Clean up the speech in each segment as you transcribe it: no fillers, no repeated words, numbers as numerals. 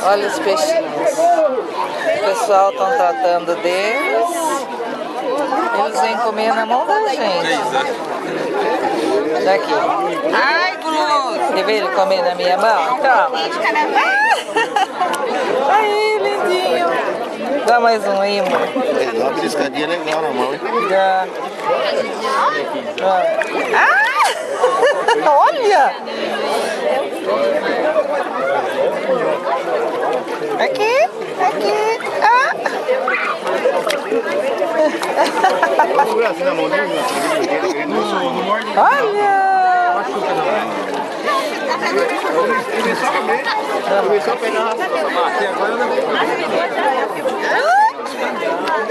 Olha os peixinhos. O pessoal estão tratando deles. Eles vêm comer na mão da gente. Daqui. Ai, guloso. Quer ver ele comer na minha mão? Toma. Aí, lindinho. Dá mais um aí, amor. Dá uma beliscadinha legal na mão, hein? Dá. Ah! Olha! Aqui, aqui. Ah! Segura assim na mãozinha. Olha! Começou a pegar.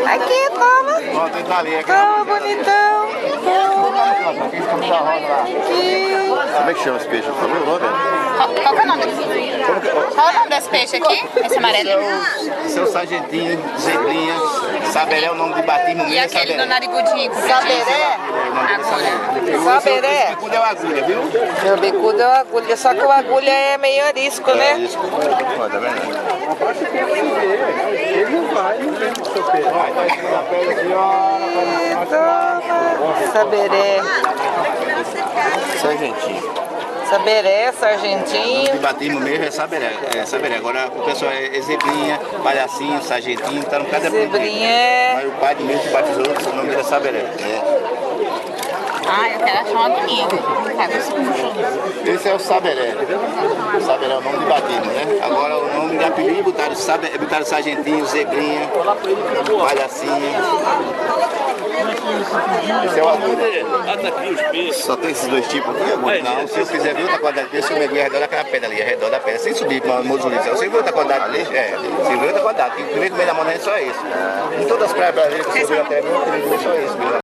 Aqui, toma! Ó, tem ali, aqui. Toma, bonitão! Aqui! Como é que chama esse peixe? Você falou o nome? Qual que é o nome desse? Qual é o nome desse peixe aqui? Esse amarelinho? Seu sargentinho, zebrinha, saberé é o nome de batismo mesmo. E aquele do narigudinho? Saberé? Agulha. Saberé? O bicudo é uma agulha, viu? Meu bicudo é uma agulha, só que o agulha é meio arisco, né? Isso, tá vendo? Saberé. Sargentinho. Saberé, sargentinho. De batismo mesmo é saberé. Agora o pessoal é zebrinha, palhacinho, sargentinho, tá no cada Zebrinha é... Aí o pai de mesmo que batizou, o nome dele é saberé. Ah, eu quero achar uma domingo. Esse é o saberé. O saberé é o nome de batismo, né? Agora o nome de apelido botaram sargentinho, zebrinha, palhacinho. Esse é o agulha. Só tem esses dois tipos aqui, agulha? Não, se eu quiser ver outra qualidade desse, eu mergulho ao redor daquela pedra ali, ao redor da pedra, sem subir para o mozolito. Se eu ver outra qualidade ali, se eu ver outra qualidade, o que vem comer na mão é só isso. Em todas as praias brasileiras que você viu até, eu só isso.